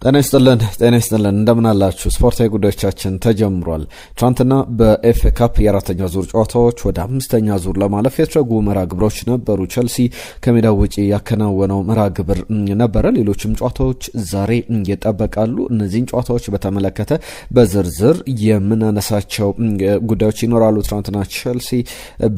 ጤና ይስጥልን እንደምን አላችሁ? ስፖርታዊ ጉዳዮቻችን ተጀምሯል። ትናንትና በኤፍኤ ካፕ የአራተኛ ዙር ጨዋታዎች ወደ አምስተኛ ዙር ለማለፍ የተደረጉ መርሃ ግብሮች ነበሩ። ቸልሲ ከሜዳው ውጪ ያከናወነው መርሃ ግብር ነበረ። ሌሎችም ጨዋታዎች ዛሬ ይጠበቃሉ። እነዚህን ጨዋታዎች በተመለከተ በዝርዝር የምናነሳቸው ጉዳዮች ይኖራሉ። ትናንትና ቸልሲ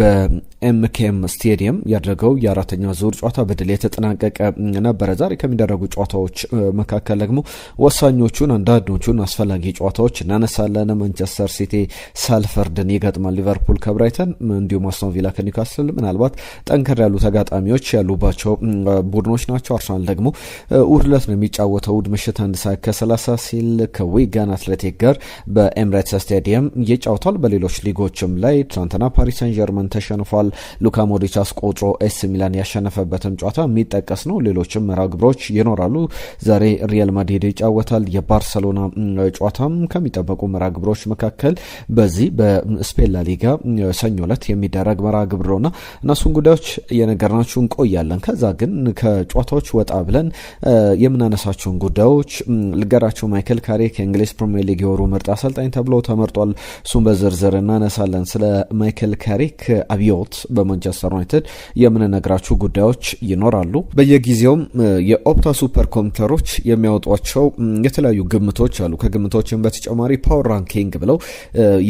በኤምኬኤም ስቴዲየም ያደረገው የአራተኛ ዙር ጨዋታ በድል የተጠናቀቀ ነበረ። ዛሬ ከሚደረጉ ጨዋታዎች መካከል ደግሞ ወሳኞቹን አንዳንዶቹን አስፈላጊ ጨዋታዎች እናነሳለን። ማንቸስተር ሲቲ ሳልፈርድን ይገጥማል። ሊቨርፑል ከብራይተን፣ እንዲሁም አስቶን ቪላ ከኒውካስል ምናልባት ጠንከር ያሉ ተጋጣሚዎች ያሉባቸው ቡድኖች ናቸው። አርሰናል ደግሞ እሁድ ዕለት ነው የሚጫወተው። እሁድ ምሽት 1:30 ሲል ከዊጋን አትሌቲክ ጋር በኤምሬትስ ስታዲየም ይጫወታል። በሌሎች ሊጎችም ላይ ትናንትና ፓሪስ ሰን ጀርመን ተሸንፏል። ሉካ ሞድሪች አስቆጥሮ ኤስ ሚላን ያሸነፈበትም ጨዋታ የሚጠቀስ ነው። ሌሎችም መርሃ ግብሮች ይኖራሉ። ዛሬ ሪያል ማድሪድ ይጫወታል። የባርሰሎና ጨዋታም ከሚጠበቁ መርሃ ግብሮች መካከል በዚህ በስፔን ላሊጋ ሰኞ ዕለት የሚደረግ መርሃ ግብር ነውና እነሱን ጉዳዮች እየነገርናችሁ እንቆያለን። ከዛ ግን ከጨዋታዎች ወጣ ብለን የምናነሳቸውን ጉዳዮች ልገራችሁ። ማይክል ካሪክ የእንግሊዝ ፕሪሚየር ሊግ የወሩ ምርጥ አሰልጣኝ ተብሎ ተመርጧል። እሱም በዝርዝር እናነሳለን። ስለ ማይክል ካሪክ አብዮት በማንቸስተር ዩናይትድ የምንነግራችሁ ጉዳዮች ይኖራሉ። በየጊዜውም የኦፕታ ሱፐር ኮምፒውተሮች የሚያወጧቸው የተለያዩ ግምቶች አሉ። ከግምቶችን በተጨማሪ ፓወር ራንኪንግ ብለው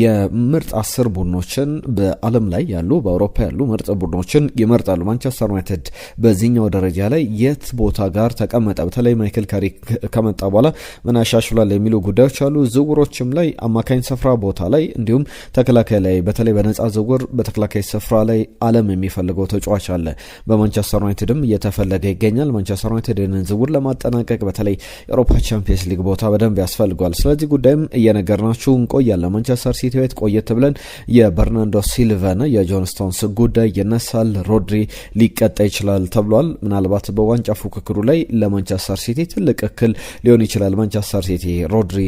የምርጥ 10 ቡድኖችን በዓለም ላይ ያሉ በአውሮፓ ያሉ ምርጥ ቡድኖችን ይመርጣሉ። ማንቸስተር ዩናይትድ በዚህኛው ደረጃ ላይ የት ቦታ ጋር ተቀመጠ? በተለይ ማይክል ካሪክ ከመጣ በኋላ ምን አሻሽሏል የሚሉ ጉዳዮች አሉ። ዝውውሮችም ላይ አማካኝ ስፍራ ቦታ ላይ እንዲሁም ተከላካይ ላይ በተለይ በነጻ ዝውውር በተከላካይ ስፍራ ላይ ዓለም የሚፈልገው ተጫዋች አለ። በማንቸስተር ዩናይትድም እየተፈለገ ይገኛል። ማንቸስተር ዩናይትድን ዝውውር ለማጠናቀቅ በተለይ የአውሮፓ ቻምፒየንስ ሊግ ቦታ በደንብ ያስፈልጓል። ስለዚህ ጉዳይም እየነገርናችሁ እንቆያለን። ማንቸስተር ሲቲ ቤት ቆየት ብለን የበርናንዶ ሲልቫና የጆን ስቶንስ ጉዳይ ይነሳል። ሮድሪ ሊቀጣ ይችላል ተብሏል። ምናልባት በዋንጫ ፉክክሩ ላይ ለማንቸስተር ሲቲ ትልቅ እክል ሊሆን ይችላል። ማንቸስተር ሲቲ ሮድሪ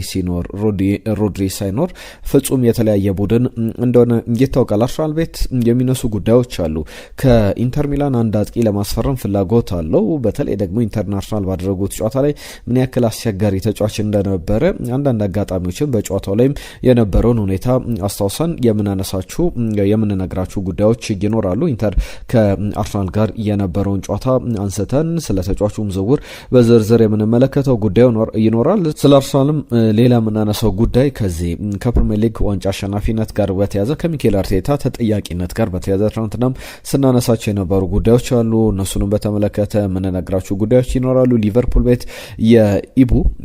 ሳይኖር ፍጹም የተለያየ ቡድን እንደሆነ ይታወቃል። አርሰናል ቤት የሚነሱ ጉዳዮች አሉ። ከኢንተር ሚላን አንድ አጥቂ ለማስፈረም ፍላጎት አለው። በተለይ ደግሞ ኢንተርናሽናል ባደረጉት ጨዋታ ላይ ምን ያክል አስቸጋሪ ተጫዋች እንደነበረ አንዳንድ አጋጣሚዎችን በጨዋታው ላይም የነበረውን ሁኔታ አስታውሰን የምንነግራችሁ ጉዳዮች ይኖራሉ። ኢንተር ከአርሰናል ጋር የነበረውን ጨዋታ አንስተን ስለ ተጫዋቹም ዝውውር በዝርዝር የምንመለከተው ጉዳይ ይኖራል። ስለ አርሰናልም ሌላ የምናነሳው ጉዳይ ከዚህ ከፕሪሚየር ሊግ ዋንጫ አሸናፊነት ጋር በተያዘ ከሚኬል አርቴታ ተጠያቂነት ጋር በተያዘ ትናንትናም ስናነሳቸው የነበሩ ጉዳዮች አሉ። እነሱንም በተመለከተ የምንነግራችሁ ጉዳዮች ይኖራሉ። ሊቨርፑል ቤት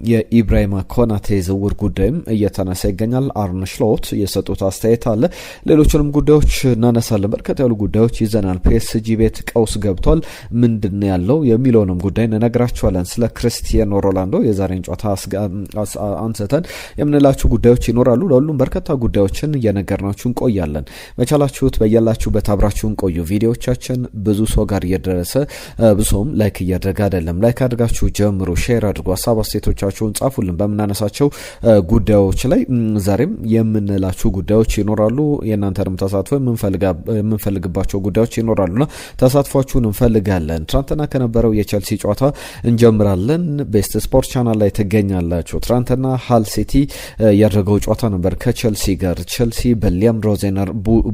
የኢብራሂማ ኮናቴ ዝውውር ጉዳይም እየተነሳ ይገኛል። አርነ ስሎት የሰጡት አስተያየት አለ። ሌሎችንም ጉዳዮች እናነሳለን። በርከት ያሉ ጉዳዮች ይዘናል። ፒኤስጂ ቤት ቀውስ ገብቷል። ምንድን ያለው የሚለውንም ጉዳይ እንነግራችኋለን። ስለ ክርስቲያኖ ሮናልዶ የዛሬን ጨዋታ አንስተን የምንላችሁ ጉዳዮች ይኖራሉ። ለሁሉም በርካታ ጉዳዮችን እየነገርናችሁ እንቆያለን። መቻላችሁት በያላችሁበት አብራችሁን ቆዩ። ቪዲዮዎቻችን ብዙ ሰው ጋር እየደረሰ ብዙም ላይክ እያደረገ አይደለም። ላይክ አድርጋችሁ ጀምሩ፣ ሼር አድርጉ፣ ሀሳብ አስተያየቶቻችሁን ጻፉልን። በምናነሳቸው ጉዳዮች ላይ ዛሬም የምንላችሁ ጉዳዮች ይኖራሉ። የእናንተንም ተሳትፎ የምንፈልግባቸው ጉዳዮች ይኖራሉና ተሳትፏችሁን እንፈልጋለን። ትናንትና ከነበረው የቸልሲ ጨዋታ እንጀምራለን። ቤስት ስፖርት ቻናል ላይ ትገኛላችሁ። ትናንትና ሃል ሲቲ ያደረገው ጨዋታ ነበር ከቸልሲ ጋር። ቸልሲ በሊያም ሮዜነር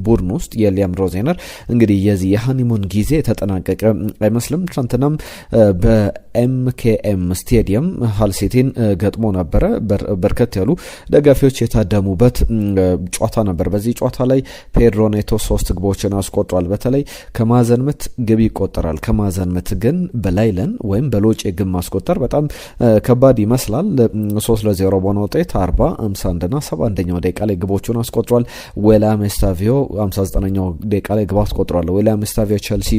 ቡድን ውስጥ የሊያም ሮዜነር እንግዲህ የዚህ የሃኒሙን ጊዜ የተጠናቀቀ አይመስልም። ትናንትናም በኤምኬኤም ስቴዲየም ሃል ሲቲን ገጥሞ ነበረ። በርከት ያሉ ደጋፊዎች የታደሙበት ጨዋታ ነበር። በዚህ ጨዋታ ላይ ፔድሮ ኔቶ 3 ግቦችን አስቆጥሯል። በተለይ ከማዕዘን ምት ግብ ይቆጠራል። ከማዕዘን ምት ግን በላይለን ወይም በሎጭ ግብ ማስቆጠር በጣም ከባድ ይመስላል። 3-0 በሆነ ውጤት 40፣ 51 እና 71ኛው ደቂቃ ላይ ግቦቹን አስቆጥሯል። ዌላም ኤስታቪዮ 59ኛው ደቂቃ ላይ ግብ አስቆጥሯል። ዌላም ኤስታቪዮ ቸልሲ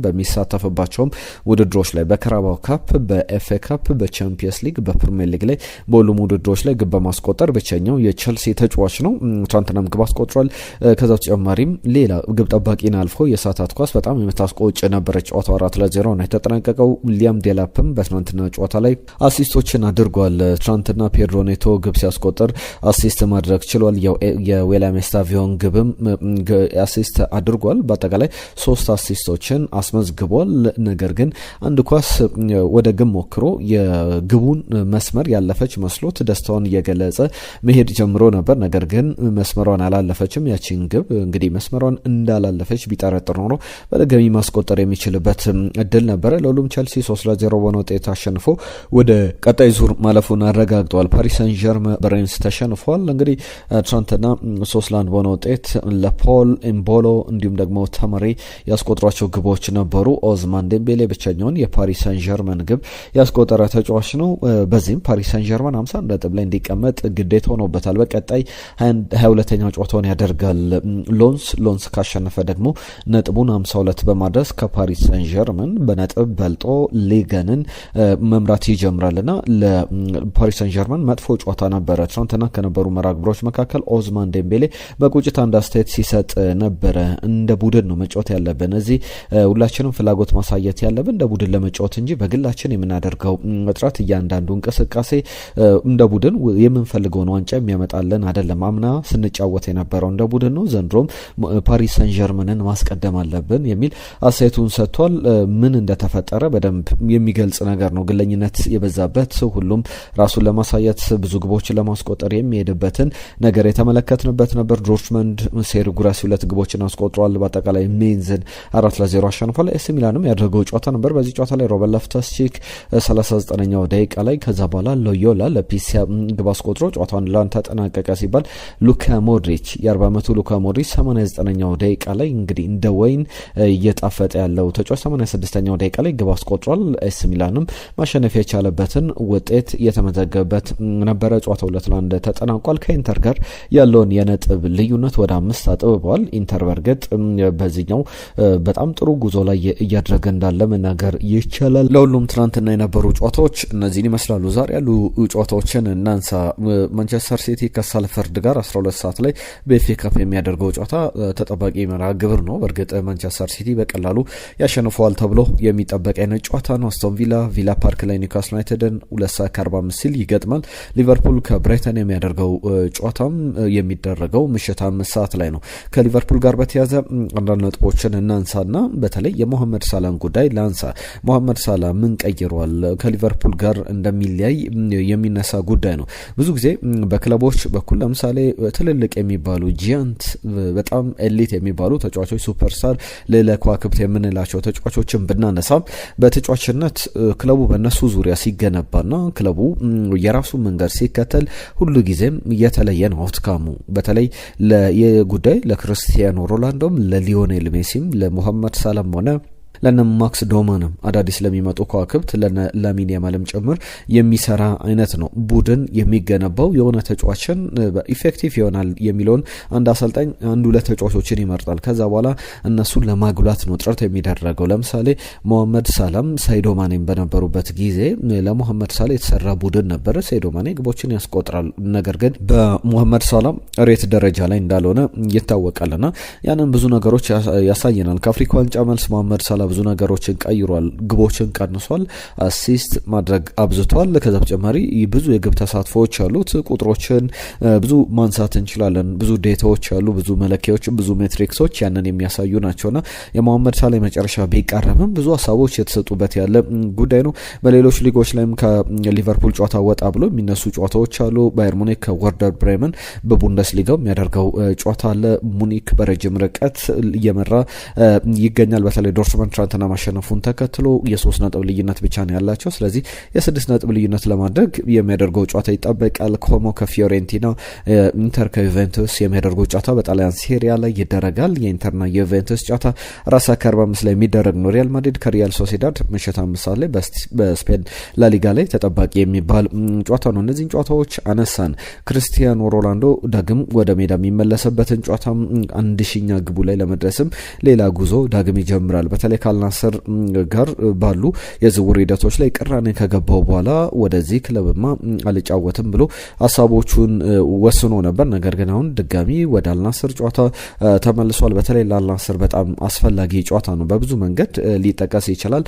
በሚሳተፍባቸውም ውድድሮች ላይ በካራባኦ ካፕ፣ በኤፍኤ ካፕ፣ በቻምፒየንስ ሊግ፣ በፕሪሚየር ሊግ ላይ በሁሉም ውድድሮች ላይ ግብ በማስቆጠር ብቸኛው የቸልሲ ተጫዋች ነው። ትናንትናም ግብ አስቆጥሯል። ከዛ ተጨማሪም ሌላ ግብ ጠባቂን አልፎ የሳታት ኳስ በጣም የምታስቆጭ ነበረች። ጨዋታው 4-0 ነው የተጠናቀቀው። ሊያም ዴላፕም በትናንትና ጨዋታ ላይ አሲስቶችን አድርጓል። ትናንትና ፔድሮ ኔቶ ግብ ሲያስቆጥር አሲስት ማድረግ ችሏል። የዌላም ኤስታቪዮን ግብም አሲስት አድርጓል። በአጠቃላይ 3 አሲስቶችን አስመዝግቧል። ነገር ግን አንድ ኳስ ወደ ግብ ሞክሮ የግቡን መስመር ያለፈች መስሎት ደስታውን እየገለጸ መሄድ ጀምሮ ነበር። ነገር ግን መስመሯን አላለፈችም። ያቺን ግብ እንግዲህ መስመሯን እንዳላለፈች ቢጠረጥር ኖሮ በድጋሚ ማስቆጠር የሚችልበት እድል ነበረ። ለሁሉም ቸልሲ 3-0 በሆነ ውጤት አሸንፎ ወደ ቀጣይ ዙር ማለፉን አረጋግጧል። ፓሪስ ሰን ዠርመን በሬንስ ተሸንፏል። እንግዲህ ትናንትና 3-1 በሆነ ውጤት ለፖል ኤምቦሎ እንዲሁም ደግሞ ተመሪ ያስቆጥሯቸው ግቦች ነበሩ። ኦዝማን ዴምቤሌ ብቸኛውን የፓሪስ ሰን ዠርመን ግብ ያስቆጠረ ተጫዋች ነው። በዚህም ፓሪስ ሰን ዠርመን 50 ነጥብ ላይ እንዲቀመጥ ግዴታ ሆኖበታል። በቀጣይ 22ኛው ጨዋታውን ያደርጋል። ሎንስ ካሸነፈ ደግሞ ነጥቡን 52 በማድረስ ከፓሪስ ሰን ዠርመን በነጥብ በልጦ ሊገንን መምራት ይጀምራልና ለፓሪስ ሰን ዠርመን መጥፎ ጨዋታ ነበረ። ትናንትና ከነበሩ መራግብሮች መካከል ኦዝማን ዴምቤሌ በቁጭት አንድ አስተያየት ሲሰጥ ነበረ። እንደ ቡድን ነው መጫወት ያለብን፣ እዚህ ሁላችንም ፍላጎት ማሳየት ያለብን እንደ ቡድን ለመጫወት እንጂ በግላችን የምናደርገው ጥረት እያንዳንዱ እንቅስቃሴ እንደ ቡድን የምንፈልገውን ዋንጫ የሚያመጣልን አይደለም። አምና ስንጫወት የነበረው እንደ ቡድን ነው፣ ዘንድሮም ፓሪስ ሰን ዠርመንን ማስቀደም አለብን የሚል አስተያየቱን ሰጥቷል። ምን እንደተፈጠረ በደንብ የሚገልጽ ነገር ነው። ግለኝነት የበዛበት ሁሉም ራሱን ለማሳየት ብዙ ግቦችን ለማስቆጠር የሚሄድበትን ነገር የተመለከትንበት ነበር። ዶርትመንድ ሴሪ ጉራሲ 2 ግቦችን አስቆጥሯል። በአጠቃላይ ሜንዝን 4-0 አሸንፏል። ኤሲ ሚላንም ያደረገው ጨዋታ ነበር። በዚህ ጨዋታ ላይ ሮበን ለፍተስቺክ 39ኛው ደቂቃ ላይ ከዛ በኋላ ሎዮላ ለፒሲያ ግብ አስቆጥሮ ጨዋታውን ላን ተጠናቀቀ ሲባል ሉካ ሞድሪች የ40 ዓመቱ ሉካ ሞድሪች 89ኛው ደቂቃ ላይ እንግዲህ እንደ ወይን እየጣፈጠ ያለው ተጫዋች 86ኛው ደቂቃ ላይ ግብ አስቆጥሯል። ኤሲ ሚላንም ማሸነፍ የቻለበትን ውጤት የተመዘገበበት ነበረ። ጨዋታው 2-1 ተጠናቋል። ከኢንተር ጋር ያለውን የነጥብ ልዩነት ወደ 5 አጥብቧል። ኢንተር በርግጥ በዚህኛው በጣም ጥሩ ጉዞ ላይ እያደረገ እንዳለ መናገር ይቻላል። ለሁሉም ትናንትና የነበሩ ጨዋታዎች እነዚህን ይመስላሉ። ዛሬ ያሉ ጨዋታዎችን እናንሳ። ማንቸስተር ሲቲ ከሳልፈርድ ጋር 12 ሰዓት ላይ በኤፍኤ ካፕ የሚያደርገው ጨዋታ ተጠባቂ መርሃ ግብር ነው። በእርግጥ ማንቸስተር ሲቲ በቀላሉ ያሸንፈዋል ተብሎ የሚጠበቅ አይነት ጨዋታ ነው። አስቶን ቪላ ፓርክ ላይ ኒውካስል ዩናይትድን 2:45 ሲል ይገጥማል። ሊቨርፑል ከብራይተን የሚያደርገው ጨዋታም የሚደረገው ምሽት 5 ሰዓት ላይ ነው። ከሊቨርፑል ጋር በተያዘ አንዳንድ ነጥቦችን እናንሳና በተለይ የሞሐመድ ሳላን ጉዳይ ላንሳ። ሞሐመድ ሳላ ምን ቀይሯል? ከሊቨርፑል ጋር እንደሚለያይ የሚነሳ ጉዳይ ነው። ብዙ ጊዜ በክለቦች በኩል ለምሳሌ ትልልቅ የሚባሉ ጂያንት በጣም ኤሊት የሚባሉ ተጫዋቾች ሱፐርስታር ሌላ ከዋክብት የምንላቸው ተጫዋቾችን ብናነሳም በተጫዋችነት ክለቡ በእነሱ ዙሪያ ሲገነባና ክለቡ የራሱ መንገድ ሲከተል ሁሉ ጊዜም የተለየ ነው አውትካሙ። በተለይ ጉዳይ ለክርስቲያኖ ሮናልዶም ለሊዮኔል ሜሲም ለሞሐመድ ሳላም ሆነ ለነ ማክስ ዶማንም አዳዲስ ለሚመጡ ከዋክብት ለላሚን ያማልም ጭምር የሚሰራ አይነት ነው። ቡድን የሚገነባው የሆነ ተጫዋችን ኢፌክቲቭ ይሆናል የሚለውን አንድ አሰልጣኝ አንድ ሁለት ተጫዋቾችን ይመርጣል። ከዛ በኋላ እነሱን ለማጉላት ነው ጥረት የሚደረገው። ለምሳሌ ሞሐመድ ሳላም ሳይዶ ማኔም በነበሩበት ጊዜ ለሞሐመድ ሳላ የተሰራ ቡድን ነበር። ሳይዶ ማኔ ግቦችን ያስቆጥራል። ነገር ግን በሞሐመድ ሳላም ሬት ደረጃ ላይ እንዳልሆነ ይታወቃልና ያንን ብዙ ነገሮች ያሳየናል። ከአፍሪካ ዋንጫ መልስ ሞሐመድ ሳላ ብዙ ነገሮችን ቀይሯል። ግቦችን ቀንሷል። አሲስት ማድረግ አብዝቷል። ከዛ በተጨማሪ ብዙ የግብ ተሳትፎዎች አሉት። ቁጥሮችን ብዙ ማንሳት እንችላለን። ብዙ ዴታዎች አሉ፣ ብዙ መለኪያዎች፣ ብዙ ሜትሪክሶች ያንን የሚያሳዩ ናቸውና የሞሐመድ ሳላ መጨረሻ ቢቃረብም ብዙ ሀሳቦች የተሰጡበት ያለ ጉዳይ ነው። በሌሎች ሊጎች ላይም ከሊቨርፑል ጨዋታ ወጣ ብሎ የሚነሱ ጨዋታዎች አሉ። ባየር ሙኒክ ከወርደር ብሬመን በቡንደስሊጋው የሚያደርገው ጨዋታ አለ። ሙኒክ በረጅም ርቀት እየመራ ይገኛል። በተለይ ዶርትመንድ ትናንትና ማሸነፉን ተከትሎ የ3 ነጥብ ልዩነት ብቻ ነው ያላቸው። ስለዚህ የ6 ነጥብ ልዩነት ለማድረግ የሚያደርገው ጨዋታ ይጠበቃል። ኮሞ ከፊዮሬንቲና፣ ኢንተር ከዩቬንቱስ የሚያደርገው ጨዋታ በጣሊያን ሴሪያ ላይ ይደረጋል። የኢንተርና የዩቬንቱስ ጨዋታ 4:45 ላይ የሚደረግ ነው። ሪያል ማድሪድ ከሪያል ሶሲዳድ ምሽት 5 ሰዓት ላይ በስፔን ላሊጋ ላይ ተጠባቂ የሚባል ጨዋታ ነው። እነዚህን ጨዋታዎች አነሳን። ክርስቲያኖ ሮናልዶ ዳግም ወደ ሜዳ የሚመለስበትን ጨዋታ 1000ኛ ግቡ ላይ ለመድረስም ሌላ ጉዞ ዳግም ይጀምራል። በተለይ ካልናስር ጋር ባሉ የዝውውር ሂደቶች ላይ ቅራኔ ከገባው በኋላ ወደዚህ ክለብማ አልጫወትም ብሎ ሀሳቦቹን ወስኖ ነበር። ነገር ግን አሁን ድጋሚ ወደ አልናስር ጨዋታ ተመልሷል። በተለይ ለአልናስር በጣም አስፈላጊ ጨዋታ ነው። በብዙ መንገድ ሊጠቀስ ይችላል።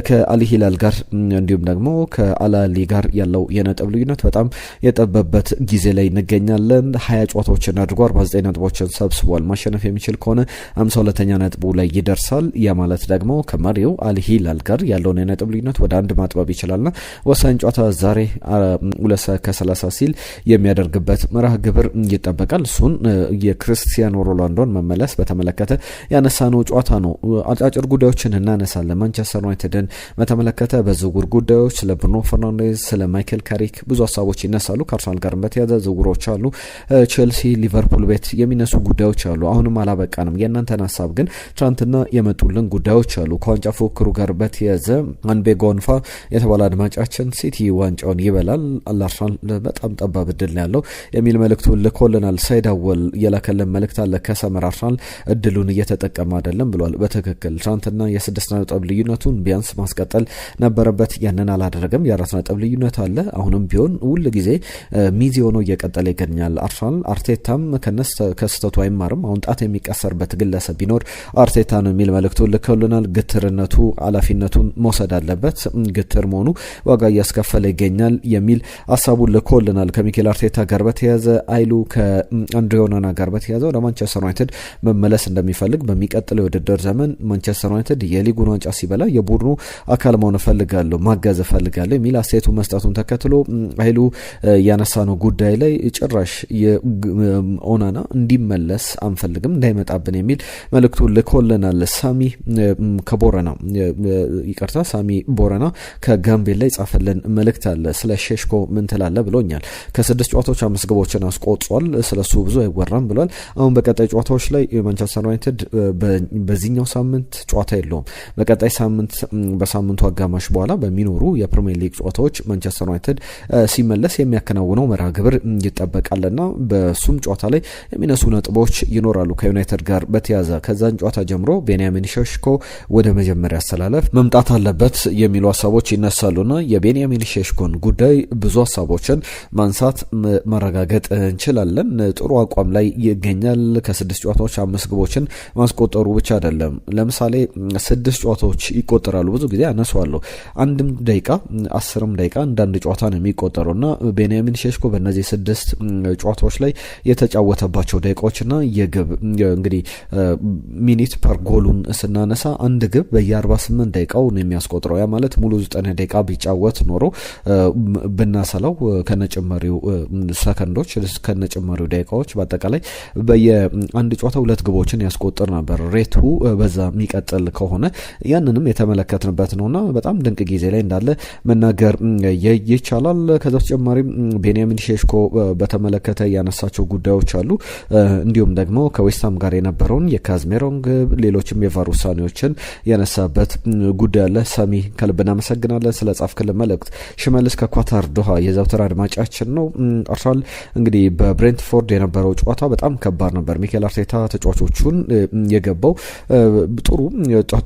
ከአልሂላል ጋር እንዲሁም ደግሞ ከአላሊ ጋር ያለው የነጥብ ልዩነት በጣም የጠበበት ጊዜ ላይ እንገኛለን። 20 ጨዋታዎችን አድርጎ 49 ነጥቦችን ሰብስቧል። ማሸነፍ የሚችል ከሆነ 52ኛ ነጥቡ ላይ ይደርሳል። ያ ማለት ደግሞ ከመሪው አልሂላል ጋር ያለውን የነጥብ ልዩነት ወደ አንድ ማጥበብ ይችላልና ወሳኝ ጨዋታ ዛሬ 2:30 ሲል የሚያደርግበት መርሃ ግብር ይጠበቃል። እሱን የክርስቲያኖ ሮናልዶን መመለስ በተመለከተ ያነሳነው ጨዋታ ነው። አጫጭር ጉዳዮችን እናነሳለን። ማንቸስተር ዩናይትድን በተመለከተ በዝውውር ጉዳዮች ስለ ብሩኖ ፈርናንዴዝ፣ ስለ ማይክል ካሪክ ብዙ ሀሳቦች ይነሳሉ። ከአርሰናል ጋር በተያያዘ ዝውውሮች አሉ። ቼልሲ፣ ሊቨርፑል ቤት የሚነሱ ጉዳዮች አሉ። አሁንም አላበቃንም። የእናንተን ሀሳብ ግን ትናንትና የመጡልን ጉዳዮች አሉ። ከዋንጫ ፉክክሩ ጋር በተያያዘ አንቤ ጎንፋ የተባለ አድማጫችን ሲቲ ዋንጫውን ይበላል፣ አርሰናል በጣም ጠባብ እድል ነው ያለው የሚል መልእክቱን ልኮልናል። ሳይዳወል የላከልን መልእክት አለ ከሰመር። አርሰናል እድሉን እየተጠቀመ አይደለም ብሏል። በትክክል ትናንትና የ6 ነጥብ ልዩነቱን ቢያንስ ማስቀጠል ነበረበት። ያንን አላደረገም። የ4 ነጥብ ልዩነት አለ። አሁንም ቢሆን ሁል ጊዜ ሚዚ ሆኖ እየቀጠለ ይገኛል አርሰናል። አርቴታም ከስተቱ አይማርም። አሁን ጣት የሚቀሰርበት ግለሰብ ቢኖር አርቴታ ነው የሚል መልእክቱን ልኮልናል። ግትርነቱ ኃላፊነቱን መውሰድ አለበት። ግትር መሆኑ ዋጋ እያስከፈለ ይገኛል የሚል ሀሳቡን ልኮልናል። ከሚኬል አርቴታ ጋር በተያያዘ አይሉ ከአንድሬ ኦናና ጋር በተያያዘ ወደ ማንቸስተር ዩናይትድ መመለስ እንደሚፈልግ በሚቀጥለው የውድድር ዘመን ማንቸስተር ዩናይትድ የሊጉን ዋንጫ ሲበላ የቡድኑ አካል መሆን እፈልጋለሁ፣ ማገዝ እፈልጋለሁ የሚል አስተያየቱ መስጠቱን ተከትሎ አይሉ ያነሳነው ጉዳይ ላይ ጭራሽ ኦናና እንዲመለስ አንፈልግም እንዳይመጣብን የሚል መልእክቱን ልኮልናል። ሳሚ ቦረና ከጋምቤላ ይጻፈልን መልእክት አለ። ስለ ሼሽኮ ምን ትላለህ ብሎኛል። ከ6 ጨዋታዎች 5 ግቦችን አስቆጥሯል። ስለሱ ብዙ አይወራም ብሏል። አሁን በቀጣይ ጨዋታዎች ላይ ማንቸስተር ዩናይትድ በዚህኛው ሳምንት ጨዋታ የለውም። በቀጣይ ሳምንት በሳምንቱ አጋማሽ በኋላ በሚኖሩ የፕሪሚየር ሊግ ጨዋታዎች ማንቸስተር ዩናይትድ ሲመለስ የሚያከናውነው መርሃ ግብር ይጠበቃልና በሱም ጨዋታ ላይ የሚነሱ ነጥቦች ይኖራሉ ከዩናይትድ ጋር በተያያዘ። ከዛን ጨዋታ ጀምሮ ቤንያሚን ሼሽኮ ወደ መጀመሪያ አሰላለፍ መምጣት አለበት የሚሉ ሀሳቦች ይነሳሉና የቤንያሚን ሼሽኮን ጉዳይ ብዙ ሀሳቦችን ማንሳት ማረጋገጥ እንችላለን። ጥሩ አቋም ላይ ይገኛል። ከ6 ጨዋታዎች 5 ግቦችን ማስቆጠሩ ብቻ አይደለም። ለምሳሌ 6 ጨዋታዎች ይቆጠራሉ። ብዙ ጊዜ አነሳዋለሁ። 1 ደቂቃ 10 ደቂቃ አንዳንድ ጨዋታ ነው የሚቆጠሩና ቤንያሚን ሼሽኮ በእነዚህ 6 ጨዋታዎች ላይ የተጫወተባቸው ደቂቃዎችና የግብ እንግዲህ ሚኒት ፐር ጎሉን ስናነሳ አንድ ግብ በየ48 ደቂቃው ነው የሚያስቆጥረው። ያ ማለት ሙሉ 9 ደቂቃ ቢጫወት ኖሮ ብናሰላው ከነጭማሪው ሰከንዶች ከነጭማሪው ደቂቃዎች በአጠቃላይ በየአንድ ጨዋታ 2 ግቦችን ያስቆጥር ነበር። ሬቱ በዛ የሚቀጥል ከሆነ ያንንም የተመለከትንበት ነውና በጣም ድንቅ ጊዜ ላይ እንዳለ መናገር ይቻላል። ከዛ በተጨማሪ ቤንያሚን ሼሽኮ በተመለከተ ያነሳቸው ጉዳዮች አሉ። እንዲሁም ደግሞ ከዌስትሃም ጋር የነበረውን የካዝሜሮን ግብ፣ ሌሎችም የቫር ውሳኔዎችን ያነሳበት ጉዳይ አለ። ሳሚ ከልብ እናመሰግናለን ስለ ጻፍክልን መልእክት። ሽመልስ ከኳታር ዶሃ የዘውትር አድማጫችን ነው። አርሰናል እንግዲህ በብሬንትፎርድ የነበረው ጨዋታ በጣም ከባድ ነበር። ሚኬል አርቴታ ተጫዋቾቹን የገባው ጥሩ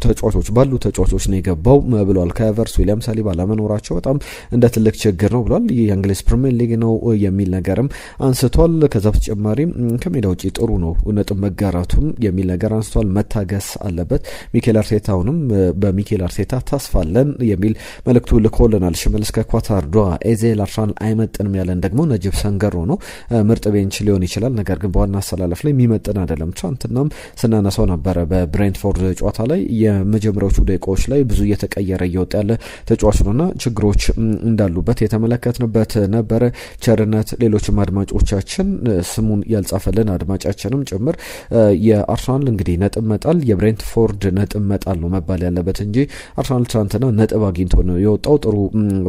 ተጫዋቾች ባሉ ተጫዋቾች ነው የገባው ብሏል። ከቨርስ ዊሊያም ሳሊባ ባለመኖራቸው በጣም እንደ ትልቅ ችግር ነው ብሏል። የእንግሊዝ ፕሪሚየር ሊግ ነው የሚል ነገርም አንስቷል። ከዛ በተጨማሪ ከሜዳ ውጭ ጥሩ ነው ነጥብ መጋራቱም የሚል ነገር አንስቷል። መታገስ አለበት ሚኬል አርቴታውንም በሚኬል አርቴታ ታስፋለን የሚል መልእክቱ ልኮልናል። ሽመልስ ከኳታር ዶሃ ኤዜል አርሰናል አይመጥንም ያለን ደግሞ ነጅብ ሰንገሮ ነው። ምርጥ ቤንች ሊሆን ይችላል፣ ነገር ግን በዋና አሰላለፍ ላይ የሚመጥን አይደለም። ትናንትናም ስናነሳው ነበረ በብሬንትፎርድ ጨዋታ ላይ የመጀመሪያዎቹ ደቂቃዎች ላይ ብዙ እየተቀየረ እየወጣ ያለ ተጫዋች ነውና ችግሮች እንዳሉበት የተመለከትንበት ነበረ። ቸርነት ሌሎችም አድማጮቻችን ስሙን ያልጻፈልን አድማጫችንም ጭምር የአርሰናል እንግዲህ ነጥብ መጣል የብሬንትፎርድ ነጥብ መጣል ነው መባል ያለበት እንጂ አርሰናል ትናንትና ነጥብ አግኝቶ ነው የወጣው። ጥሩ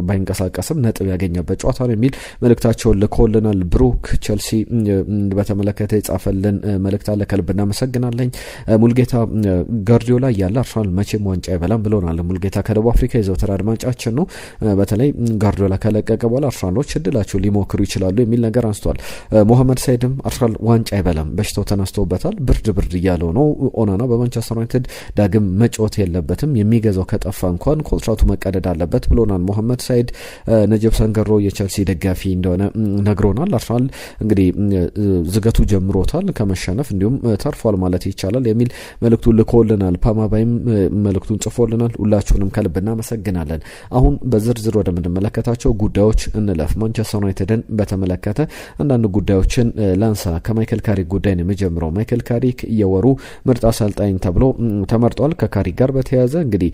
ባይንቀሳቀስም ነጥብ ያገኘበት ጨዋታ ነው የሚል መልእክታቸውን ልኮልናል። ብሩክ ቼልሲ በተመለከተ የጻፈልን መልእክት አለ። ከልብ እናመሰግናለኝ። ሙልጌታ ጋርዲዮላ ያለ አርሰናል መቼም ዋንጫ አይበላም ብሎናል። ሙልጌታ ከደቡብ አፍሪካ የዘውትር አድማጫችን ነው። በተለይ ጋርዲዮላ ከለቀቀ በኋላ አርሰናሎች እድላቸው ሊሞክሩ ይችላሉ የሚል ነገር አንስቷል። ሞሐመድ ሳይድም አርሰናል ዋንጫ አይበላም፣ በሽታው ተነስቶበታል፣ ብርድ እያለው ነው። ኦናና በማንቸስተር ዩናይትድ ዳግም መጫወት የለበትም፣ የሚገዛው ከጠፋ እንኳን ኮንትራቱ መቀደድ አለበት ብሎናል። ሞሐመድ ሳይድ ነጅብ ሰንገሮ የቼልሲ ደጋፊ እንደሆነ ነግሮናል። አርሰናል እንግዲህ ዝገቱ ጀምሮታል ከመሸነፍ እንዲሁም ተርፏል ማለት ይቻላል የሚል መልእክቱን ልኮልናል። ፓማባይም መልእክቱን ጽፎልናል። ሁላችሁንም ከልብ እናመሰግናለን። አሁን በዝርዝር ወደምንመለከታቸው ጉዳዮች እንለፍ። ማንቸስተር ዩናይትድን በተመለከተ አንዳንድ ጉዳዮችን ላንሳ። ከማይክል ካሪክ ጉዳይ ነው የሚጀምረው። ማይክል ካሪክ የወሩ ምርጥ አሰልጣኝ ተብሎ ተመርጧል። ተነስቷል። ከካሪ ጋር በተያያዘ እንግዲህ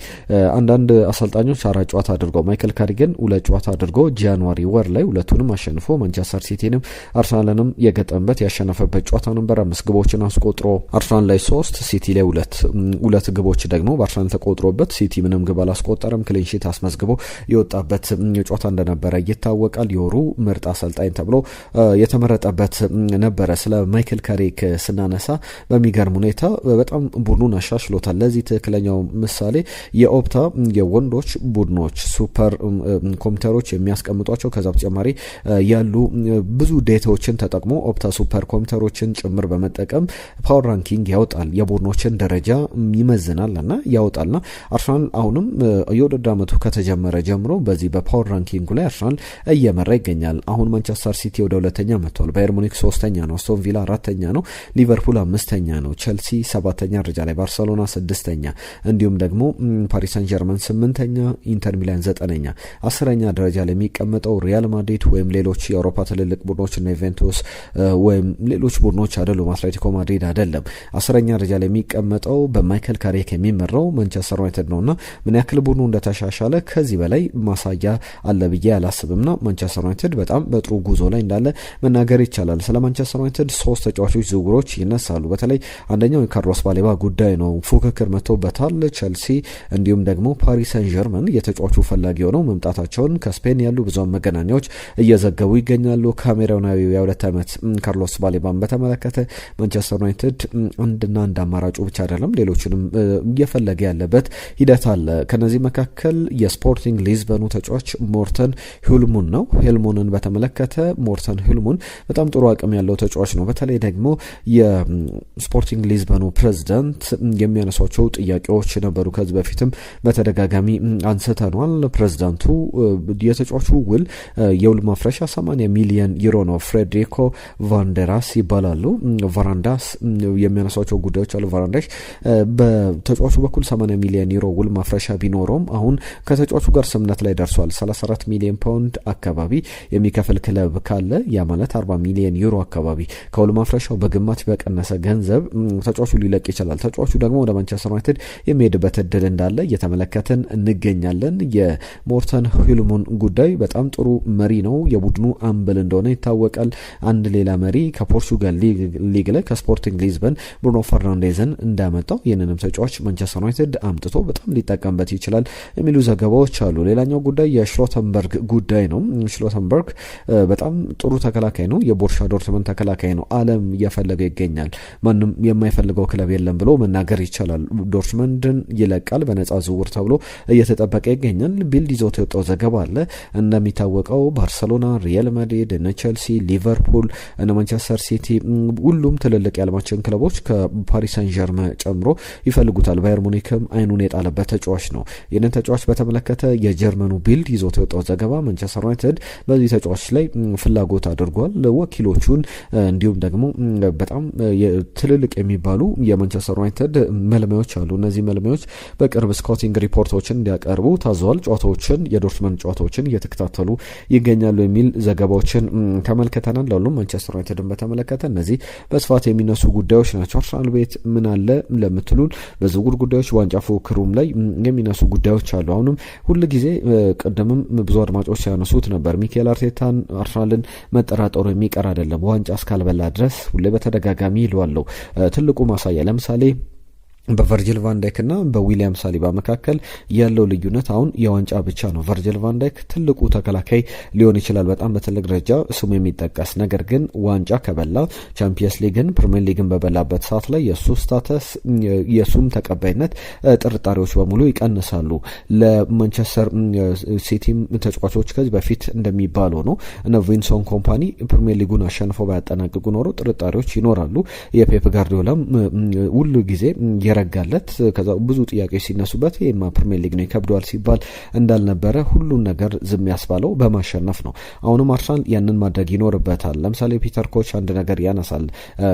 አንዳንድ አሰልጣኞች 4 ጨዋታ አድርገው ማይክል ካሪ ግን 2 ጨዋታ አድርጎ ጃንዋሪ ወር ላይ ሁለቱንም አሸንፎ ማንቸስተር ሲቲንም አርሰናልንም የገጠመበት ያሸነፈበት ጨዋታ ነበር። 5 ግቦችን አስቆጥሮ አርሰናል ላይ 3 ሲቲ ላይ 2 ግቦች ደግሞ በአርሰናል ተቆጥሮበት ሲቲ ምንም ግብ አላስቆጠረም። ክሊንሺት አስመዝግቦ የወጣበት ጨዋታ እንደነበረ ይታወቃል። የወሩ ምርጥ አሰልጣኝ ተብሎ የተመረጠበት ነበረ። ስለ ማይክል ካሪክ ስናነሳ በሚገርም ሁኔታ በጣም ቡድኑን አሻሽሎታል። ለዚህ ትክክለኛው ምሳሌ የኦፕታ የወንዶች ቡድኖች ሱፐር ኮምፒውተሮች የሚያስቀምጧቸው ከዛ በተጨማሪ ያሉ ብዙ ዴታዎችን ተጠቅሞ ኦፕታ ሱፐር ኮምፒውተሮችን ጭምር በመጠቀም ፓወር ራንኪንግ ያወጣል። የቡድኖችን ደረጃ ይመዝናል እና ያወጣልና አርሰናል አሁንም የውድድር ዓመቱ ከተጀመረ ጀምሮ በዚህ በፓወር ራንኪንጉ ላይ አርሰናል እየመራ ይገኛል። አሁን ማንቸስተር ሲቲ ወደ 2ኛ መጥቷል። ባየር ሙኒክ 3ኛ ነው። አስቶን ቪላ 4ኛ ነው። ሊቨርፑል 5ኛ ነው። ቸልሲ 7ኛ ደረጃ ላይ፣ ባርሰሎና 6ኛ፣ እንዲሁም ደግሞ ፓሪስ ሳን ጀርመን 8ኛ፣ ኢንተር ሚላን 9ኛ። 10ኛ ደረጃ ላይ የሚቀመጠው ሪያል ማድሪድ ወይም ሌሎች የአውሮፓ ትልልቅ ቡድኖች እና ዩቬንቱስ ወይም ሌሎች ቡድኖች አይደሉም። አትሌቲኮ ማድሪድ አይደለም። 10ኛ ደረጃ ላይ የሚቀመጠው በማይክል ካሪክ የሚመራው ማንቸስተር ዩናይትድ ነውና ምን ያክል ቡድኑ እንደተሻሻለ ከዚህ በላይ ማሳያ አለ ብዬ አላስብምና ማንቸስተር ዩናይትድ በጣም በጥሩ ጉዞ ላይ እንዳለ መናገር ይቻላል። ስለ ማንቸስተር ዩናይትድ 3 ተጫዋቾች ዝውውሮች ይነሳሉ። በተለይ አንደኛው የካርሎስ ባሌባ ጉዳይ ነው። ፉክክር መጥቶበታል። ቸልሲ እንዲሁም ደግሞ ፓሪስ ሳን ጀርመን የተጫዋቹ ፈላጊ ሆነው መምጣታቸውን ከስፔን ያሉ ብዙሃን መገናኛዎች እየዘገቡ ይገኛሉ። ካሜሮናዊው የ2 ዓመት ካርሎስ ባሌባን በተመለከተ ማንቸስተር ዩናይትድ አንድ አማራጩ ብቻ አይደለም ሌሎችንም እየፈለገ ያለበት ሂደት አለ። ከነዚህ መካከል የስፖርቲንግ ሊዝበኑ ተጫዋች ሞርተን ሁልሙን ነው። ሄልሙንን በተመለከተ ሞርተን ሁልሙን በጣም ጥሩ አቅም ያለው ተጫዋች ነው። በተለይ ደግሞ የስፖርቲንግ ሊዝበኑ ፕሬዝዳንት የሚያነሷቸው ጥያቄዎች ነበሩ። ከዚህ በፊትም በተደጋጋሚ አንስተኗል። ፕሬዝዳንቱ የተጫዋቹ ውል የውል ማፍረሻ 80 ሚሊዮን ዩሮ ነው። ፍሬድሪኮ ቫንደራስ ይባላሉ። ቫራንዳስ የሚያነሷቸው ጉዳዮች አሉ። ቫራንዳሽ በተጫዋቹ በኩል 80 ሚሊዮን ዩሮ ውል ማፍረሻ ቢኖረውም አሁን ከተጫዋቹ ጋር ስምምነት ላይ ደርሷል። 34 ሚሊዮን ፓውንድ አካባቢ የሚከፍል ክለብ ካለ ያ ማለት 40 ሚሊዮን ዩሮ አካባቢ ከውል ማፍረሻው በግማሽ በቀነሰ ገንዘብ ተጫዋቹ ሊለቅ ይችላል። ተጫዋቹ ደግሞ ወደ ማንቸስተር ዩናይትድ የሚሄድበት እድል እንዳለ እየተመለከትን እንገኛለን። የሞርተን ሁልሙን ጉዳይ በጣም ጥሩ መሪ ነው። የቡድኑ አምበል እንደሆነ ይታወቃል። አንድ ሌላ መሪ ከፖርቹጋል ሊግ ላይ ከስፖርቲንግ ሊዝበን ብሩኖ ፈርናንዴዝን እንዳመጣው ይህንንም ተጫዋች ማንቸስተር ዩናይትድ አምጥቶ በጣም ሊጠቀምበት ይችላል የሚሉ ዘገባዎች አሉ። ሌላኛው ጉዳይ የሽሎተንበርግ ጉዳይ ነው። ሽሎተንበርግ በጣም ጥሩ ተከላካይ ነው። የቦሩሲያ ዶርትመንድ ተከላካይ ነው። ዓለም እየፈለገ ይገኛል። ማንም የማይፈልገው ክለብ የለም ብሎ መናገር ይቻላል። ዶርትመንድን ይለቃል በነጻ ዝውውር ተብሎ እየተጠበቀ ይገኛል። ቢልድ ይዞት የወጣው ዘገባ አለ። እንደሚታወቀው ባርሰሎና፣ ሪያል ማድሪድ፣ ቸልሲ፣ ሊቨርፑል፣ ማንቸስተር ሲቲ ሁሉም ትልልቅ የዓለማችን ክለቦች ከፓሪስ ሳን ጀርመን ጨምሮ ይፈልጉታል። ባየር ሙኒክም አይኑን የጣለበት ተጫዋች ነው። ይህንን ተጫዋች በተመለከተ የጀርመኑ ቢልድ ይዞት የወጣው ዘገባ ማንቸስተር ዩናይትድ በዚህ ተጫዋች ላይ ፍላጎት አድርጓል። ወኪሎቹን እንዲሁም ደግሞ በጣም ትልልቅ የሚባሉ የማንቸስተር ዩናይትድ መልማዮች አሉ። እነዚህ መልማዮች በቅርብ ስካውቲንግ ሪፖርቶችን እንዲያቀርቡ ታዘዋል። ጨዋታዎችን የዶርትመንድ ጨዋታዎችን እየተከታተሉ ይገኛሉ የሚል ዘገባዎችን ተመልክተናል። ለሁሉም ማንቸስተር ዩናይትድን በተመለከተ እነዚህ በስፋት የሚነሱ ጉዳዮች ናቸው። አርሰናል ቤት ምን አለ ለምትሉን በዝውውር ጉዳዮች ዋንጫ ፉክክሩም ላይ የሚነሱ ጉዳዮች አሉ። አሁንም ሁል ጊዜ ቀደምም ብዙ አድማጮች ሲያነሱት ነበር። ሚኬል አርቴታን አርሰናልን መጠራጠሩ የሚቀር አይደለም ዋንጫ እስካልበላ ድረስ ሁሌ በተደጋጋሚ ይለዋለሁ። ትልቁ ማሳያ ለምሳሌ በቨርጂል ቫንዳይክ እና በዊሊያም ሳሊባ መካከል ያለው ልዩነት አሁን የዋንጫ ብቻ ነው። ቨርጂል ቫንዳይክ ትልቁ ተከላካይ ሊሆን ይችላል፣ በጣም በትልቅ ደረጃ ስሙ የሚጠቀስ ነገር ግን ዋንጫ ከበላ ቻምፒየንስ ሊግን ፕሪሚየር ሊግን በበላበት ሰዓት ላይ የእሱ ስታተስ የእሱም ተቀባይነት ጥርጣሬዎች በሙሉ ይቀንሳሉ። ለማንቸስተር ሲቲም ተጫዋቾች ከዚህ በፊት እንደሚባለው ነው እና ቪንሶን ኮምፓኒ ፕሪሚየር ሊጉን አሸንፈው ባያጠናቅቁ ኖሮ ጥርጣሬዎች ይኖራሉ። የፔፕ ጋርዲዮላም ሁሉ ጊዜ የረጋለት ከዛ ብዙ ጥያቄዎች ሲነሱበት ይሄማ ፕሪሚየር ሊግ ነው ይከብደዋል ሲባል እንዳልነበረ ሁሉን ነገር ዝም ያስባለው በማሸነፍ ነው። አሁንም አርሰናል ያንን ማድረግ ይኖርበታል። ለምሳሌ ፒተር ኮች አንድ ነገር ያነሳል።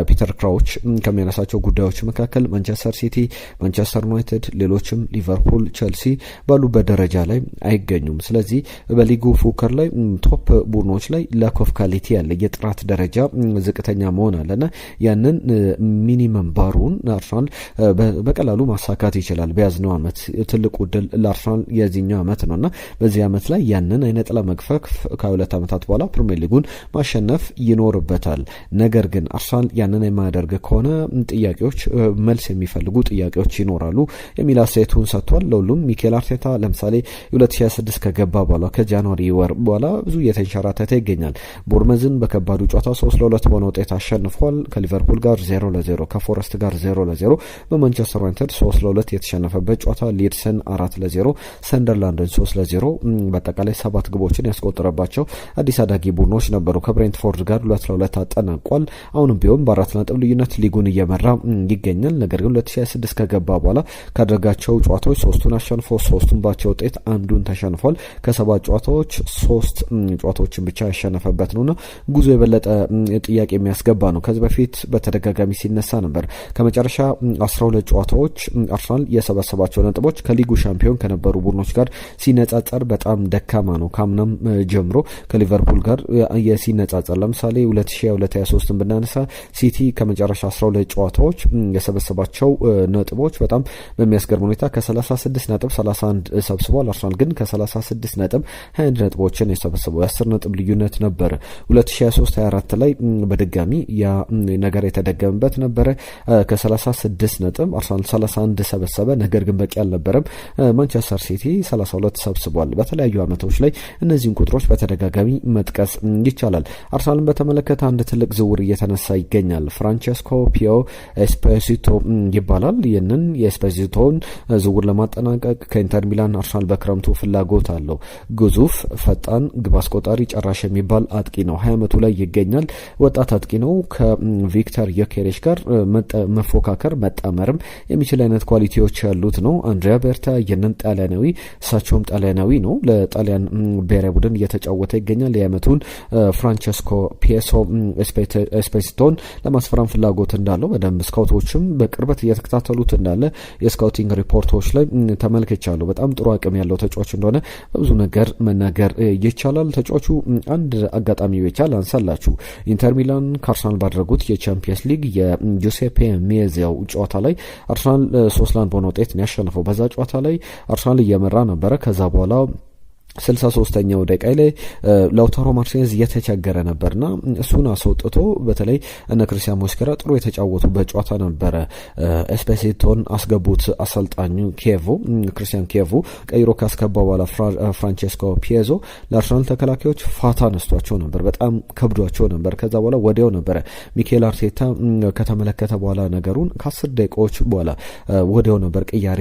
ፒተር ክራውች ከሚያነሳቸው ጉዳዮች መካከል ማንቸስተር ሲቲ፣ ማንቸስተር ዩናይትድ፣ ሌሎችም ሊቨርፑል፣ ቸልሲ ባሉበት ደረጃ ላይ አይገኙም። ስለዚህ በሊጉ ፉክክር ላይ ቶፕ ቡድኖች ላይ ላክ ኦፍ ኳሊቲ ያለ የጥራት ደረጃ ዝቅተኛ መሆን አለና ያንን ሚኒመም ባሩን አርሰናል በቀላሉ ማሳካት ይችላል። በያዝነው ዓመት ትልቁ ድል ለአርሰናል የዚህኛው ዓመት ነውና በዚህ ዓመት ላይ ያንን አይነት ለመግፈፍ ከ2 ዓመታት በኋላ ፕሪሚየር ሊጉን ማሸነፍ ይኖርበታል። ነገር ግን አርሰናል ያንን የማያደርግ ከሆነ ጥያቄዎች መልስ የሚፈልጉ ጥያቄዎች ይኖራሉ የሚል አስተያየቱን ሰጥቷል። ለሁሉም ሚኬል አርቴታ ለምሳሌ 2026 ከገባ በኋላ ከጃንዋሪ ወር በኋላ ብዙ እየተንሸራተተ ይገኛል። ቦርመዝን በከባዱ ጨዋታ 3-2 በሆነ ውጤት አሸንፏል። ከሊቨርፑል ጋር 0-0፣ ከፎረስት ጋር 0-0፣ በማንቸስተር ዩናይትድ 3-2 የተሸነፈበት ጨዋታ፣ ሊድስን 4-0፣ ሰንደርላንድን 3-0 በአጠቃላይ 7 ግቦችን ያስቆጠረባቸው አዲስ አዳጊ ቡድኖች ነበሩ። ከብሬንትፎርድ ጋር 2-2 አጠናቋል። አሁንም ቢሆን በ4 ነጥብ ልዩነት ሊጉን እየመራ ይገኛል። ነገር ግን 2026 ከገባ በኋላ ካደረጋቸው ጨዋታዎች 3ቱን አሸንፎ 3ቱን ባቻ ውጤት አንዱን ተሸንፏል። ከ7 ጨዋታዎች 3 ጨዋታዎችን ብቻ ያሸነፈበት ነውና ጉዞ የበለጠ ጥያቄ የሚያስገባ ነው። ከዚህ በፊት በተደጋጋሚ ሲነሳ ነበር። ከመጨረሻ 12 ጨዋታዎች አርሰናል የሰበሰባቸው ነጥቦች ከሊጉ ሻምፒዮን ከነበሩ ቡድኖች ጋር ሲነጻጸር በጣም ደካማ ነው። ካምናም ጀምሮ ከሊቨርፑል ጋር ሲነጻጸር ለምሳሌ 2022-23 ብናነሳ ሲቲ ከመጨረሻ 12 ጨዋታዎች የሰበሰባቸው ነጥቦች በጣም በሚያስገርም ሁኔታ ከ36 ነጥብ 31 ሰብስቧል። አርሰናል ግን ከ36 ነጥብ 21 ነጥቦችን የሰበሰበው የ10 ነጥብ ልዩነት ነበረ። 2023-24 ላይ በድጋሚ ያ ነገር የተደገመበት ነበረ። ከ36 ነጥብ አርሰናል 31 ሰበሰበ። ነገር ግን በቂ አልነበረም። ማንቸስተር ሲቲ 32 ሰብስቧል። በተለያዩ ዓመቶች ላይ እነዚህን ቁጥሮች በተደጋጋሚ መጥቀስ ይቻላል። አርሰናልን በተመለከተ አንድ ትልቅ ዝውውር እየተነሳ ይገኛል። ፍራንቼስኮ ፒዮ ኤስፔሲቶ ይባላል። ይህንን የኤስፔሲቶን ዝውውር ለማጠናቀቅ ከኢንተር ሚላን አርሰናል በክረምቱ ፍላጎት አለው። ግዙፍ፣ ፈጣን፣ ግብ አስቆጣሪ፣ ጨራሽ የሚባል አጥቂ ነው። 20 ዓመቱ ላይ ይገኛል። ወጣት አጥቂ ነው። ከቪክተር ዮኬሬሽ ጋር መፎካከር መጣመርም የሚችል አይነት ኳሊቲዎች ያሉት ነው። አንድሪያ ቤርታ ይህንን ጣሊያናዊ፣ እሳቸውም ጣሊያናዊ ነው፣ ለጣሊያን ብሔራዊ ቡድን እየተጫወተ ይገኛል። የዓመቱን ፍራንቼስኮ ፒየሶ ኤስፔሲቶን ለማስፈራም ፍላጎት እንዳለው በደንብ ስካውቶችም በቅርበት እየተከታተሉት እንዳለ የስካውቲንግ ሪፖርቶች ላይ ተመልክቻለሁ። በጣም ጥሩ አቅም ያለው ተጫዋች እንደሆነ በብዙ ነገር መናገር ይቻላል። ተጫዋቹ አንድ አጋጣሚ ብቻ ላንሳላችሁ። ኢንተር ሚላን ከአርሰናል ባደረጉት የቻምፒየንስ ሊግ የጁሴፔ ሜዚያው ጨዋታ ላይ አርሰናል 3-1 በሆነ ውጤት ነው ያሸነፈው። በዛ ጨዋታ ላይ አርሰናል እየመራ ነበረ። ከዛ በኋላ 63ኛው ደቂቃ ላይ ላውታሮ ማርቲኔዝ እየተቸገረ ነበርና እሱን አስወጥቶ በተለይ እነ ክርስቲያን ሞስኬራ ጥሩ የተጫወቱበት ጨዋታ ነበረ። ኤስፔሲቶን አስገቡት አሰልጣኙ ክርስቲያን ኪየቮ ቀይሮ ካስገባ በኋላ ፍራንቼስኮ ፒየዞ ለአርሰናል ተከላካዮች ፋታ ነስቷቸው ነበር፣ በጣም ከብዷቸው ነበር። ከዛ በኋላ ወዲያው ነበረ ሚኬል አርቴታ ከተመለከተ በኋላ ነገሩን ከ10 ደቂቃዎች በኋላ ወዲያው ነበር ቅያሬ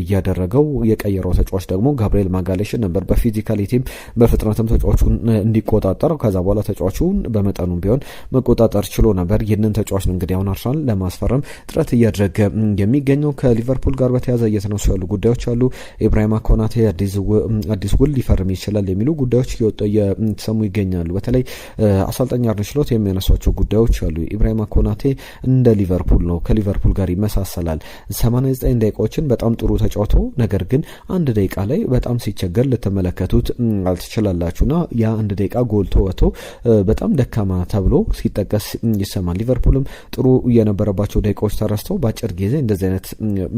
እያደረገው። የቀየረው ተጫዋች ደግሞ ጋብሪኤል ማጋሌሽን ነበር። ፊዚካሊቲም በፍጥነትም ተጫዋቹን እንዲቆጣጠር ከዛ በኋላ ተጫዋቹን በመጠኑም ቢሆን መቆጣጠር ችሎ ነበር። ይህንን ተጫዋች ነው እንግዲህ አሁን አርሰናል ለማስፈረም ጥረት እያደረገ የሚገኘው። ከሊቨርፑል ጋር በተያያዘ እየተነሱ ያሉ ጉዳዮች አሉ። ኢብራሂማ ኮናቴ አዲስ ውል ሊፈርም ይችላል የሚሉ ጉዳዮች እየተሰሙ ይገኛሉ። በተለይ አሰልጣኝ አርነ ስሎት የሚያነሷቸው ጉዳዮች አሉ። ኢብራሂማ ኮናቴ እንደ ሊቨርፑል ነው፣ ከሊቨርፑል ጋር ይመሳሰላል። 89 ደቂቃዎችን በጣም ጥሩ ተጫውቶ ነገር ግን አንድ ደቂቃ ላይ በጣም ሲቸገር ልትመለከቱት አልትችላላችሁና ያ አንድ ደቂቃ ጎልቶ ወጥቶ በጣም ደካማ ተብሎ ሲጠቀስ ይሰማል። ሊቨርፑልም ጥሩ የነበረባቸው ደቂቃዎች ተረስተው በአጭር ጊዜ እንደዚህ አይነት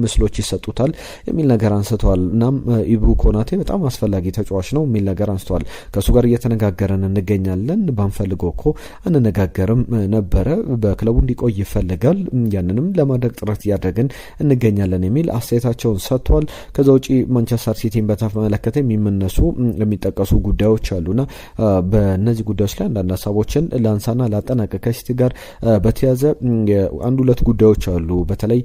ምስሎች ይሰጡታል የሚል ነገር አንስተዋል። እናም ኢብሩ ኮናቴ በጣም አስፈላጊ ተጫዋች ነው የሚል ነገር አንስተዋል። ከእሱ ጋር እየተነጋገረን እንገኛለን፣ ባንፈልገው እኮ አንነጋገርም ነበረ፣ በክለቡ እንዲቆይ ይፈልጋል፣ ያንንም ለማድረግ ጥረት እያደረግን እንገኛለን የሚል አስተያየታቸውን ሰጥተዋል። ከዛ ውጪ ማንቸስተር ሲቲን በተመለከተ የሚመነሱ የሚጠቀሱ ጉዳዮች አሉና በእነዚህ ጉዳዮች ላይ አንዳንድ ሀሳቦችን ላንሳና ላጠናቀቅ። ከሲቲ ጋር በተያዘ አንድ ሁለት ጉዳዮች አሉ። በተለይ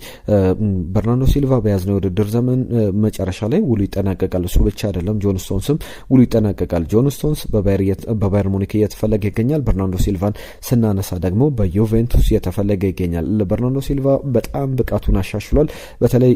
በርናርዶ ሲልቫ በያዝነው የውድድር ዘመን መጨረሻ ላይ ውሉ ይጠናቀቃል። እሱ ብቻ አይደለም፣ ጆን ስቶንስም ውሉ ይጠናቀቃል። ጆን ስቶንስ በባየር ሙኒክ እየተፈለገ ይገኛል። በርናርዶ ሲልቫን ስናነሳ ደግሞ በዩቬንቱስ እየተፈለገ ይገኛል። በርናርዶ ሲልቫ በጣም ብቃቱን አሻሽሏል። በተለይ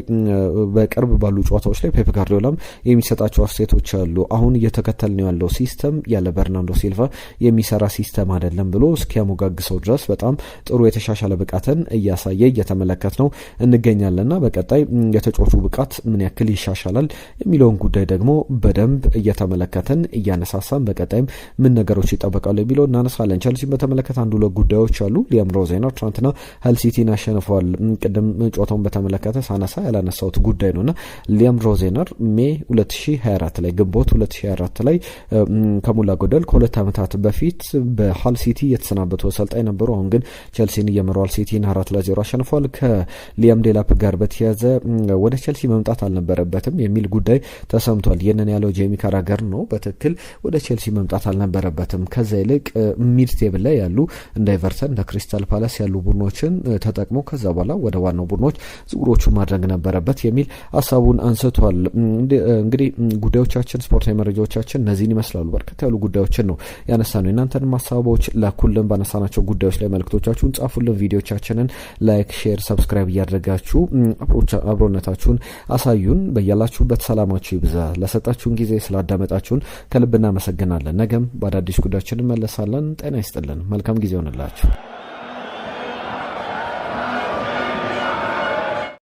በቅርብ ባሉ ጨዋታዎች ላይ ፔፕ ጋርዲዮላም የሚሰጣቸው አስተያየቶች አሉ። አሁን እየተከተልን ያለው ሲስተም ያለ በርናርዶ ሲልቫ የሚሰራ ሲስተም አይደለም ብሎ እስኪያሞጋግሰው ድረስ በጣም ጥሩ የተሻሻለ ብቃትን እያሳየ እየተመለከት ነው እንገኛለንና በቀጣይ የተጫዋቹ ብቃት ምን ያክል ይሻሻላል የሚለውን ጉዳይ ደግሞ በደንብ እየተመለከትን እያነሳሳን በቀጣይም ምን ነገሮች ይጠበቃሉ የሚለው እናነሳለን። ቸልሲን በተመለከተ አንዱ ጉዳዮች አሉ። ሊያም ሮዜነር ትናንትና ሀል ሲቲን አሸንፏል። ቅድም ጨዋታውን በተመለከተ ሳነሳ ያላነሳሁት ጉዳይ ነውና ሊያም ሮዜነር ሜይ 2024 ላይ ግንቦት 2024 ላይ ከሞላ ጎደል ከሁለት ዓመታት በፊት በሀል ሲቲ የተሰናበቱ አሰልጣኝ ነበሩ። አሁን ግን ቸልሲን እየመሩ ሀል ሲቲን 4-0 አሸንፏል። ከሊያም ዴላፕ ጋር በተያያዘ ወደ ቸልሲ መምጣት አልነበረበትም የሚል ጉዳይ ተሰምቷል። ይህንን ያለው ጄሚ ካራገር ነው። በትክክል ወደ ቸልሲ መምጣት አልነበረበትም። ከዛ ይልቅ ሚድ ቴብል ላይ ያሉ እንደ ኤቨርተን እንደ ክሪስታል ፓላስ ያሉ ቡድኖችን ተጠቅሞ ከዛ በኋላ ወደ ዋናው ቡድኖች ዝውውሮቹን ማድረግ ነበረበት የሚል ሀሳቡን አንስቷል። እንግዲህ ጉዳዮቻችን ስፖርታዊ መረጃዎቻችን እነዚህን ይመስላሉ። በርከት ያሉ ጉዳዮችን ነው ያነሳነው። እናንተን ሀሳቦች ላኩልን። ባነሳናቸው ጉዳዮች ላይ መልእክቶቻችሁን ጻፉልን። ቪዲዮቻችንን ላይክ፣ ሼር፣ ሰብስክራይብ እያደረጋችሁ አብሮነታችሁን አሳዩን። በያላችሁበት ሰላማችሁ ይብዛ። ለሰጣችሁን ጊዜ ስላዳመጣችሁን ከልብ እናመሰግናለን። ነገም በአዳዲስ ጉዳዮችን እንመለሳለን። ጤና ይስጥልን። መልካም ጊዜ ሆንላችሁ።